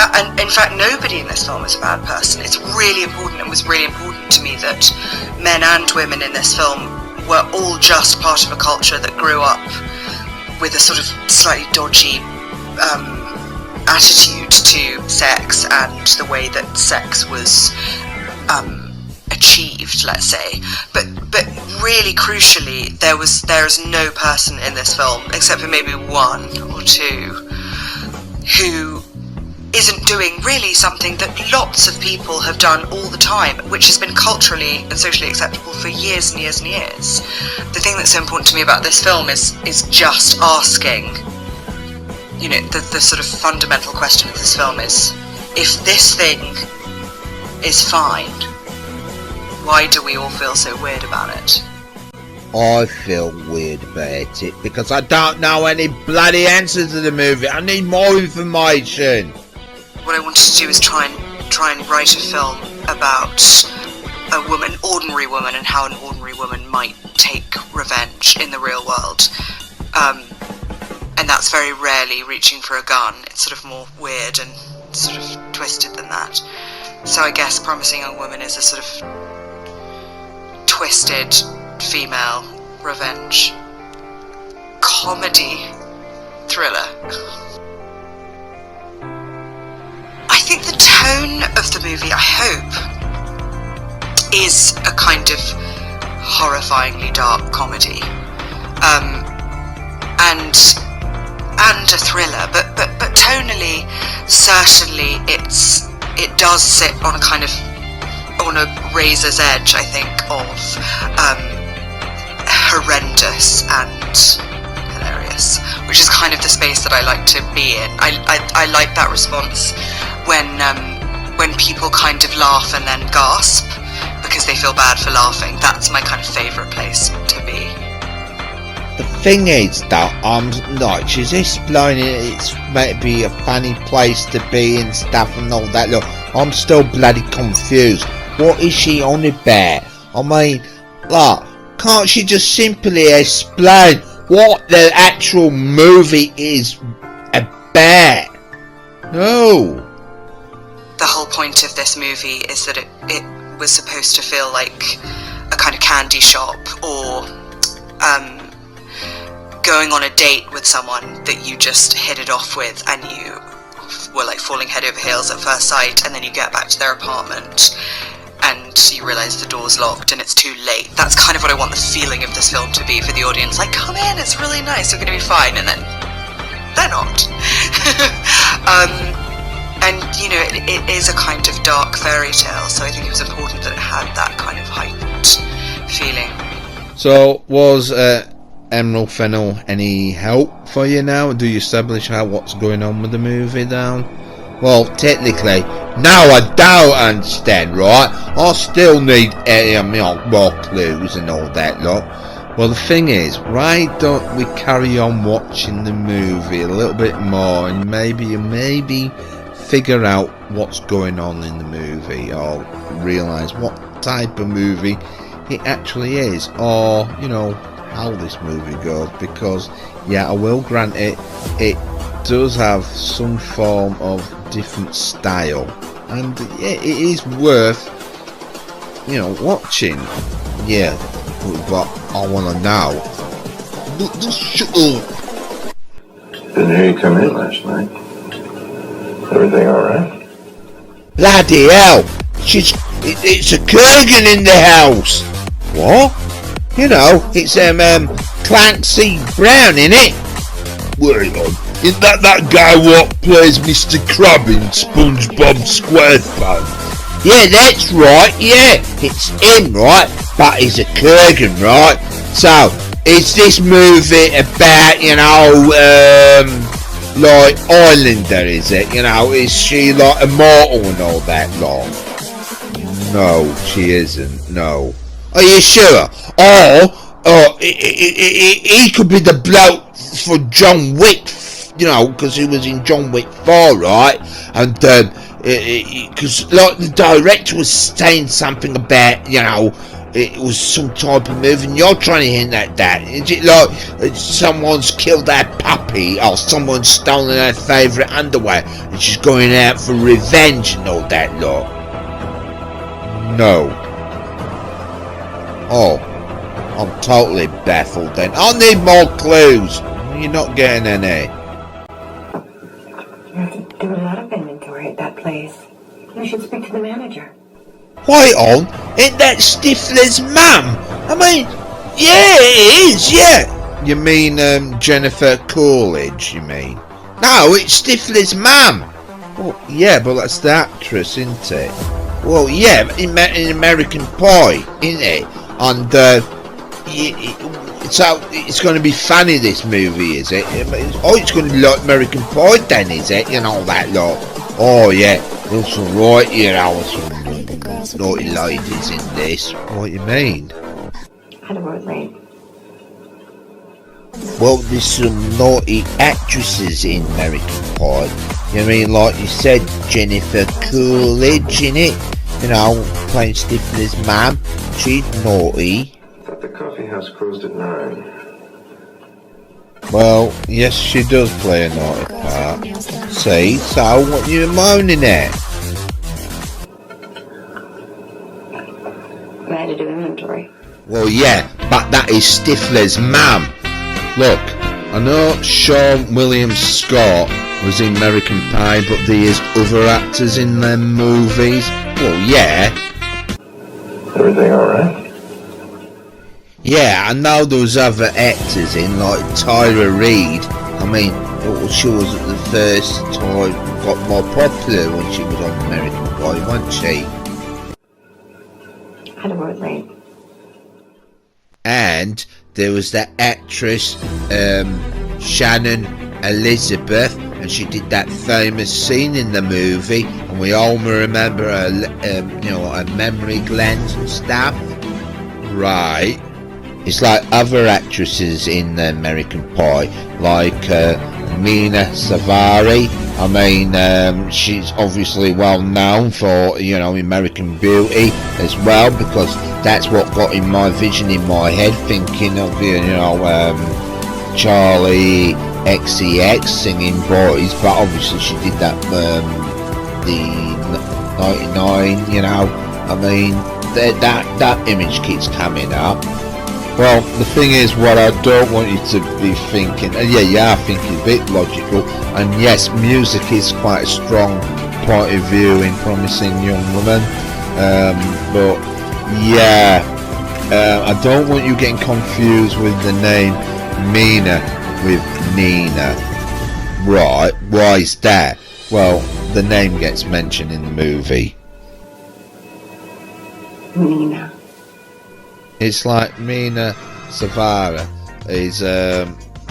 G: And in fact, nobody in this film is a bad person. It's really important, and was really important to me, that men and women in this film were all just part of a culture that grew up with a sort of slightly dodgy attitude to sex and the way that sex was achieved, let's say. But really crucially, there is no person in this film, except for maybe one or two, who isn't doing really something that lots of people have done all the time, which has been culturally and socially acceptable for years and years and years. The thing that's so important to me about this film is just asking, you know, the sort of fundamental question of this film is, if this thing is fine, why do we all feel so weird about it?
A: I feel weird about it because I don't know any bloody answers to the movie. I need more information.
G: What I wanted to do is try and write a film about a woman, ordinary woman, and how an ordinary woman might take revenge in the real world. And that's very rarely reaching for a gun. It's sort of more weird and sort of twisted than that. So I guess Promising Young Woman is a sort of twisted female revenge comedy thriller. I think the tone of the movie, I hope, is a kind of horrifyingly dark comedy, and a thriller, but tonally, certainly it's it does sit on a kind of on a razor's edge, I think, of horrendous and hilarious, which is kind of the space that I like to be in. I like that response when people kind of laugh and then gasp because they feel bad for laughing. That's my kind of favourite place to be.
A: The thing is, though, I'm like, she's explaining it's maybe a funny place to be and stuff and all that. Look, I'm still bloody confused. What is she on about? I mean, like, can't she just simply explain what the actual movie is about? No.
G: The whole point of this movie is that it was supposed to feel like a kind of candy shop, or going on a date with someone that you just hit it off with and you were like falling head over heels at first sight, and then you get back to their apartment and you realise the door's locked and it's too late. That's kind of what I want the feeling of this film to be for the audience. Like, come in, it's really nice, we're going to be fine. And then they're not. And, you know, it is a kind of dark fairy tale, so I think it was important that it had that kind of heightened feeling.
A: So, was Emerald Fennell any help for you now? Do you establish what's going on with the movie now? Well, technically, now I don't understand, right? I still need more clues and all that lot. Well, the thing is, why don't we carry on watching the movie a little bit more and maybe figure out what's going on in the movie, or realise what type of movie it actually is, or, you know, how this movie goes. Because, yeah, I will grant it does have some form of different style, and it is worth, you know, watching. Yeah, but I want to know. Just shut up.
F: Didn't hear you come in last night. Everything alright?
A: Bloody hell! It's a Kurgan in the house. What? You know, it's Clancy Brown, innit?
D: Wait on. Isn't that guy what plays Mr. Crab in SpongeBob SquarePants?
A: Yeah, that's right, yeah. It's him, right? But he's a Kurgan, right? So, is this movie about, you know, like Islander, is it? You know, is she like immortal and all that long? No, she isn't, no. Are you sure? Or he could be the bloke for John Wick, you know, because he was in John Wick 4, right? And because like the director was saying something about, you know, it was some type of movie, and you're trying to hint at that. Is it like someone's killed their puppy, or someone's stolen her favourite underwear and she's going out for revenge and all that lot? No. Oh, I'm totally baffled then. I need more clues. You're not getting any.
E: You have to do a lot of inventory at that place. You should speak to the manager.
A: Wait on, ain't that Stifler's mum? I mean, yeah, it is, yeah. You mean Jennifer Coolidge, you mean? No, it's Stifler's mum. Well, yeah, but that's the actress, isn't it? Well, yeah, in American Pie, isn't it? And so it's going to be funny, this movie, is it? Oh, it's going to be like American Pie then, is it? You know, that lot. Oh, yeah, there's some right, you know, some naughty ladies in this. What do you mean?
E: Had a word late.
A: Well, there's some naughty actresses in American Pie. You mean, like you said, Jennifer Coolidge, in it? You know, playing Stifler's mum. She's naughty.
F: I thought the coffee house closed at 9.
A: Well, yes, she does play a naughty part. See, so what are you moaning at?
E: I had to do inventory.
A: Well, yeah, but that is Stifler's mum. Look, I know Sean William Scott was in American Pie, but there is other actors in them movies. Well, yeah.
F: Everything alright?
A: Yeah, I know there was other actors in, like Tyra Reid. I mean, She was at the first time got more popular when she was on American Pie, wasn't she?
E: Had a word late.
A: And there was that actress Shannon Elizabeth, and she did that famous scene in the movie, and we all remember her, her memory glands and stuff. Right. It's like other actresses in American Pie, like Mina Savari. I mean, she's obviously well known for, American Beauty as well, because that's what got in my vision in my head, thinking of, Charlie XCX singing Boys, but obviously she did that, the 99, I mean, that image keeps coming up. Well, the thing is, what I don't want you to be thinking, and yeah, you are thinking a bit logical, and yes, music is quite a strong point of view in Promising Young Woman, but yeah, I don't want you getting confused with the name Mina with Nina. Right, why is that? Well, the name gets mentioned in the movie.
E: Nina.
A: It's like Mina Savara is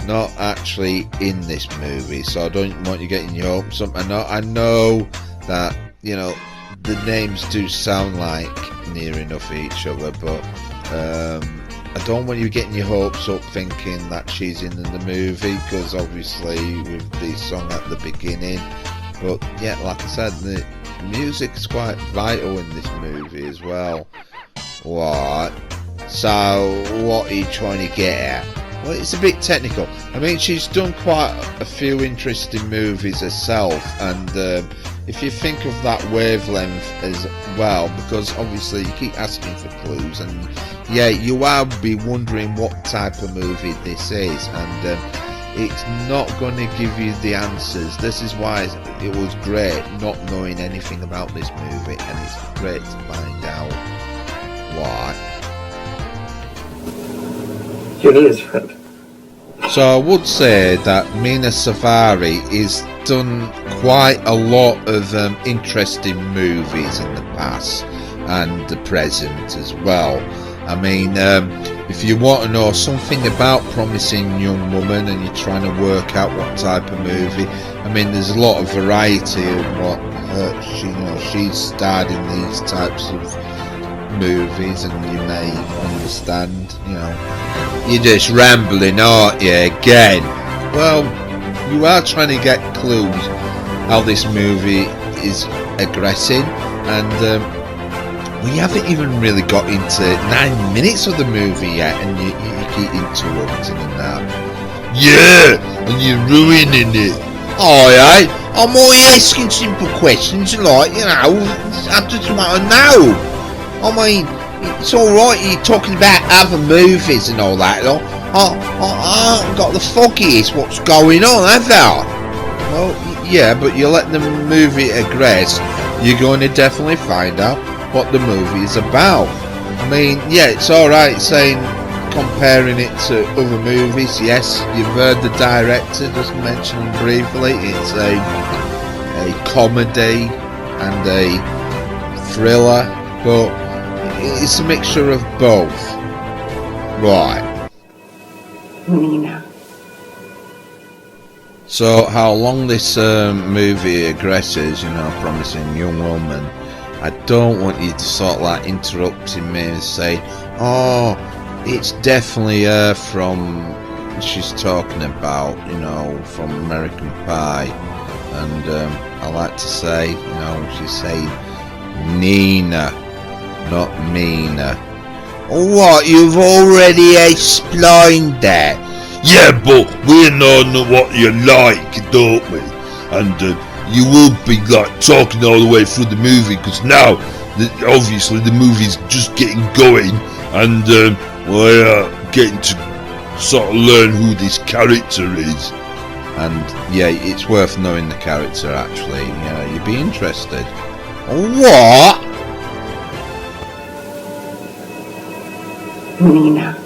A: not actually in this movie, so I don't want you getting your hopes up. I know that the names do sound like near enough each other, but I don't want you getting your hopes up thinking that she's in the movie, because obviously with the song at the beginning. But yeah, like I said, the music is quite vital in this movie as well. What? So, what are you trying to get at? Well, it's a bit technical. I mean, she's done quite a few interesting movies herself, and if you think of that wavelength as well, because obviously you keep asking for clues, and yeah, you will be wondering what type of movie this is, and it's not going to give you the answers. This is why it was great not knowing anything about this movie, and it's great to find out why.
F: Julia's friend.
A: So I would say that Mina Savari is done quite a lot of interesting movies in the past and the present as well. I mean, if you want to know something about Promising Young Woman and you're trying to work out what type of movie, I mean, there's a lot of variety of what she's starred in these types of movies, and you may understand, you're just rambling, aren't you, again? Well, you are trying to get clues how this movie is aggressing, and we haven't even really got into 9 minutes of the movie yet, and you keep interrupting and that.
D: Yeah, and you're ruining it.
A: Alright, I'm only asking simple questions, like, I just want to know. I mean, it's alright you're talking about other movies and all that, I haven't got the foggiest what's going on, have I? Well, yeah, but you let the movie aggress, you're going to definitely find out what the movie is about. I mean, yeah, it's alright saying, comparing it to other movies, yes, you've heard the director just mention briefly, it's a comedy and a thriller, but it's a mixture of both. Right.
E: Nina.
A: So how long this movie aggresses, Promising Young Woman, I don't want you to sort of like interrupting me and say, oh, it's definitely her from, she's talking about, from American Pie. And I like to say, she's saying Nina, not Mina. What, you've already explained that?
D: Yeah, but we know what you like, don't we? And you will be like talking all the way through the movie, because now, obviously, the movie's just getting going, and we're getting to sort of learn who this character is.
A: And yeah, it's worth knowing the character. Actually, you'd be interested. What?
E: Nina.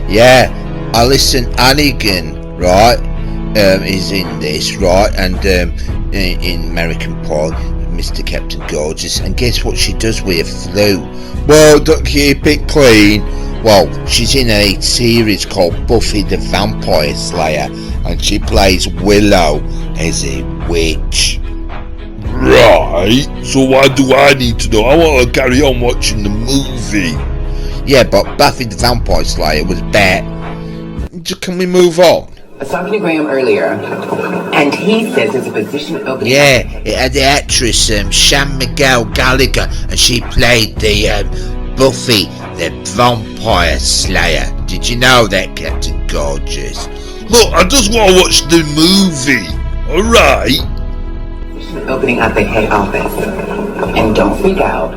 A: Yeah, Alison Hannigan right, is in this, right, and in American Pie, Mr. Captain Gorgeous, and guess what she does with a flu? Well, don't keep it clean. Well, she's in a series called Buffy the Vampire Slayer, and she plays Willow as a witch.
D: Right, so why do I need to know? I want to carry on watching the movie.
A: Yeah, but Buffy the Vampire Slayer was bad. Can we move on?
H: I was talking to Graham earlier, and he says there's a position opening.
A: Yeah, it had the actress Shan Miguel Gallagher, and she played the Buffy the Vampire Slayer. Did you know that, Captain Gorgeous?
D: Look, I just want to watch the movie. Alright.
H: Opening at the head office. And don't freak out.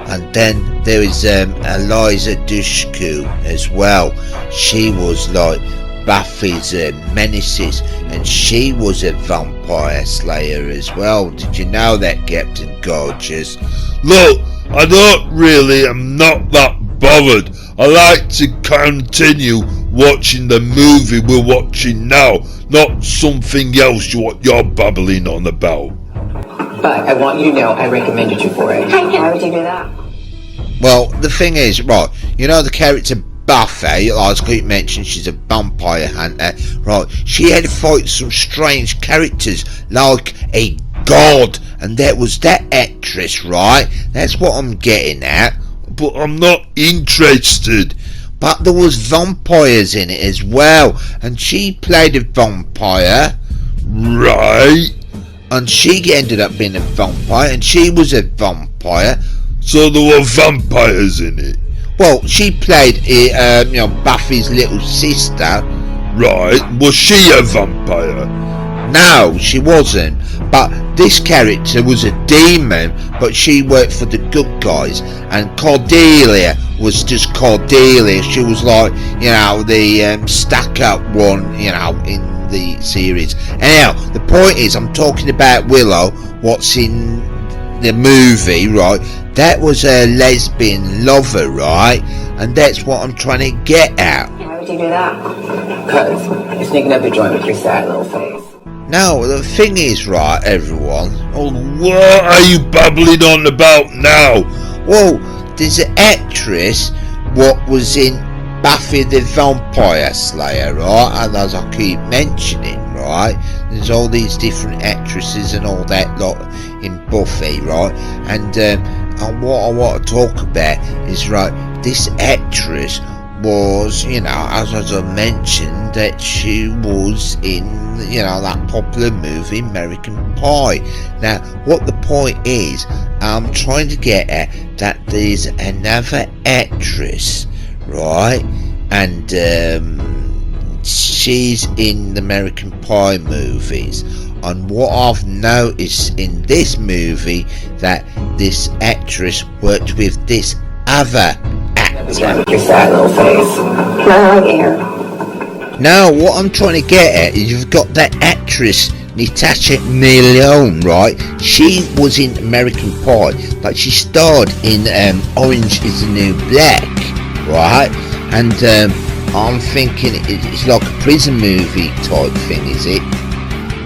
A: And then there is Eliza Dushku as well. She was like Buffy's nemesis, and she was a vampire slayer as well. Did you know that, Captain Gorgeous?
D: Look, I don't really, I'm not that bothered. I like to continue watching the movie we're watching now, not something else you're babbling on about.
H: But I want you to know I recommended you for it.
E: Why would you do that?
A: Well, the thing is, right, you know the character Buffy, as I keep mentioning, she's a vampire hunter, right? She had to fight some strange characters like a god, and that was that actress, right? That's what I'm getting at.
D: But I'm not interested.
A: But there was vampires in it as well, and she played a vampire.
D: Right.
A: And she ended up being a vampire, and she was a vampire.
D: So there were vampires in it.
A: Well, she played, Buffy's little sister.
D: Right. Was she a vampire?
A: No, she wasn't. But this character was a demon, but she worked for the good guys. And Cordelia was just Cordelia. She was like, the stuck-up one, in the series. Anyhow, the point is, I'm talking about Willow, what's in the movie, right? That was a lesbian lover, right? And that's what I'm trying to get at.
E: Why would you do that?
H: Because you're sneaking up a joint with your sad little face.
A: No, the thing is, right, everyone.
D: Oh, what are you babbling on about now?
A: Well, there's an actress what was in Buffy the Vampire Slayer, right? And as I keep mentioning, right, there's all these different actresses and all that lot in Buffy, right? And what I want to talk about is, right, this actress was, as I mentioned, that she was in, that popular movie American Pie. Now, what the point is, I'm trying to get at that there's another actress, right, and she's in the American Pie movies. And what I've noticed in this movie, that this actress worked with this other actor.
H: With your sad little face.
E: I like air.
A: Now, what I'm trying to get at is you've got that actress Natasha Leone, right? She was in American Pie, but she starred in Orange is the New Black, right? And I'm thinking it's like a prison movie type thing, is it?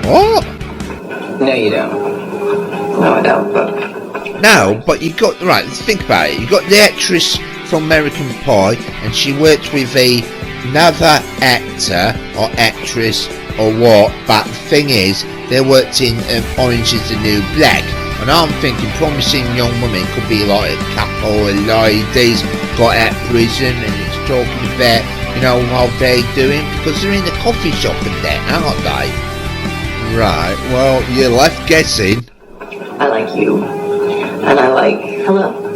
A: What?
H: No, you don't. No, I don't, but...
A: No, but you got, right, let's think about it. You got the actress from American Pie, and she worked with another actor or actress or what, but the thing is, they worked in Orange is the New Black, and I'm thinking Promising Young Women could be like a couple of ladies got out of prison, and it's talking about, how they're doing, because they're in the coffee shop and that, aren't they? Right, well, you're left guessing.
H: I like you. And I like... Hello.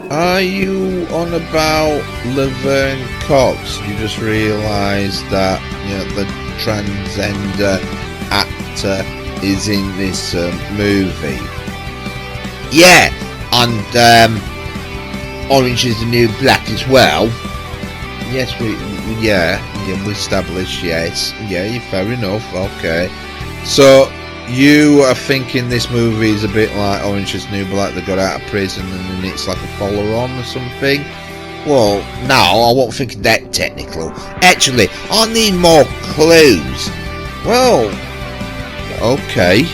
A: Are you on about Laverne Cox? You just realised that the transgender actor is in this movie. Yeah, and Orange is the New Black as well. Yes, we established, yes. Yeah, fair enough, okay. So, you are thinking this movie is a bit like Orange is the New Black, they got out of prison and then it's like a follow-on or something? Well, no, I won't think that technical. Actually, I need more clues. Well, okay.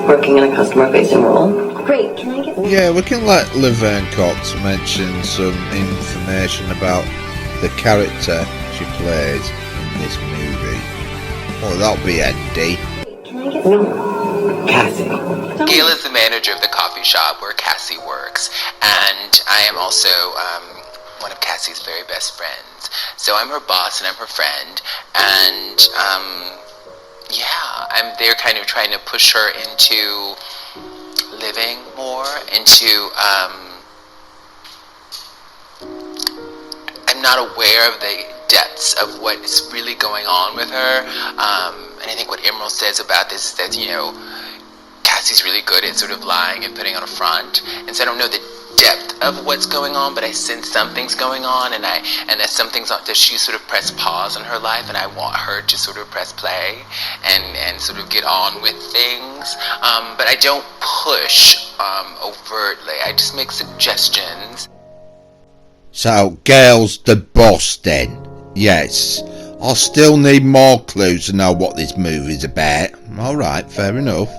H: Working in a customer-facing role.
E: Great, can I get...
A: Yeah, we can let Laverne Cox mention some information about the character she plays in this movie. Oh, that'll be handy.
E: Can I get...
H: No. Cassie.
C: Gail is the manager of the coffee shop where Cassie works, and I am also one of Cassie's very best friends. So I'm her boss and I'm her friend, and yeah, I'm there kind of trying to push her into living more, into I'm not aware of the depths of what is really going on with her, and I think what Emerald says about this is that, you know, Cassie's really good at sort of lying and putting on a front, and so I don't know the depth of what's going on, but I sense something's going on, and that something's on, that she sort of pressed pause in her life, and I want her to sort of press play and sort of get on with things, but I don't push overtly. I just make suggestions.
A: So, Gail's the boss then? Yes. I'll still need more clues to know what this movie's about. Alright, fair enough.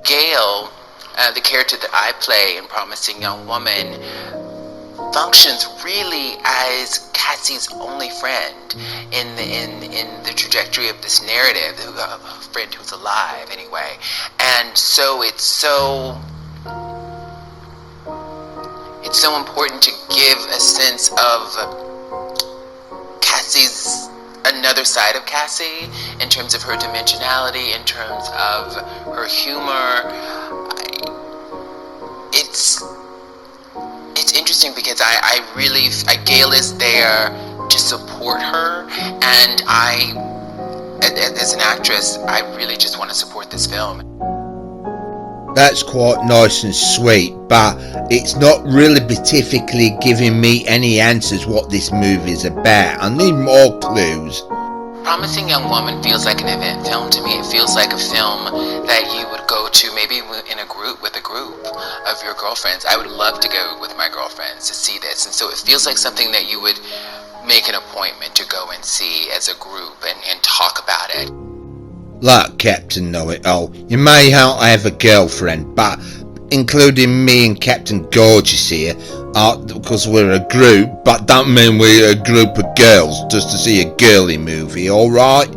C: Gail, the character that I play in Promising Young Woman, functions really as Cassie's only friend in the trajectory of this narrative, a friend who's alive anyway. And so it's so important to give a sense of Cassie's, another side of Cassie, in terms of her dimensionality, in terms of her humor. It's interesting because Gail is there to support her, and as an actress, I really just want to support this film.
A: That's quite nice and sweet, but it's not really specifically giving me any answers what this movie's about. I need more clues.
C: Promising Young Woman feels like an event film to me. It feels like a film that you would go to maybe in a group, with a group of your girlfriends. I would love to go with my girlfriends to see this, and so it feels like something that you would make an appointment to go and see as a group and talk about it.
A: Look, Captain Know-It-All, you may not have a girlfriend, but including me and Captain Gorgeous here, because we're a group, but don't mean we're a group of girls just to see a girly movie, alright?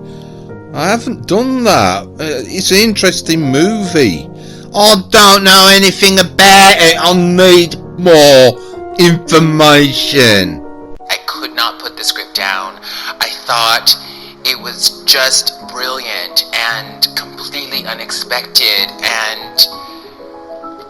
A: I haven't done that. It's an interesting movie. I don't know anything about it. I need more information.
C: I could not put the script down. I thought it was just brilliant and completely unexpected, and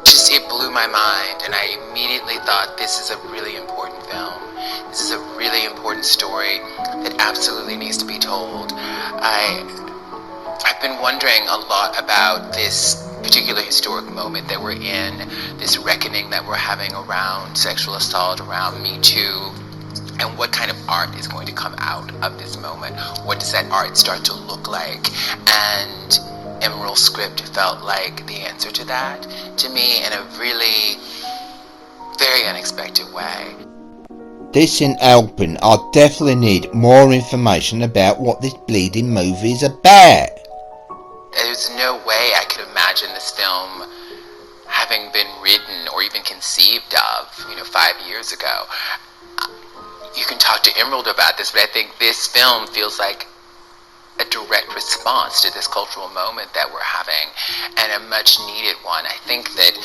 C: just it blew my mind, and I immediately thought, this is a really important film. This is a really important story that absolutely needs to be told. I've been wondering a lot about this particular historic moment that we're in, this reckoning that we're having around sexual assault, around Me Too, and what kind of art is going to come out of this moment. What does that art start to look like? And Emerald's script felt like the answer to that, to me, in a really very unexpected way.
A: This ain't helping. I definitely need more information about what this bleeding movie is about.
C: There's no way I could imagine this film having been written or even conceived of, 5 years ago. You can talk to Emerald about this, but I think this film feels like a direct response to this cultural moment that we're having, and a much needed one. I think that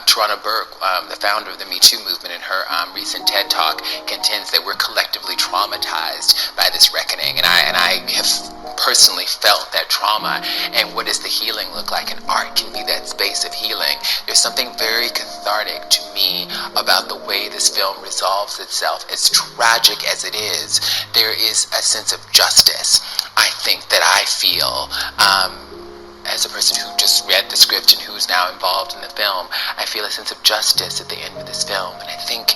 C: Tarana Burke, the founder of the Me Too movement, in her recent TED Talk, contends that we're collectively traumatized by this reckoning, and I have personally felt that trauma. And what does the healing look like? And art can be that space of healing. There's something very cathartic to me about the way this film resolves itself. As tragic as it is, there is a sense of justice, I think, that I feel as a person who just read the script and who's now involved in the film. I feel a sense of justice at the end of this film, and I think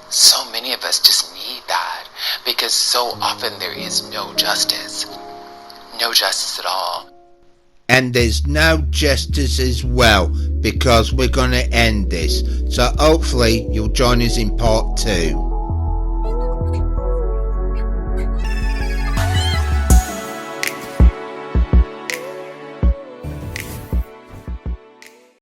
C: so many of us just need that, because so often there is no justice at all.
A: And there's no justice as well, because we're going to end this. So hopefully you'll join us in part 2.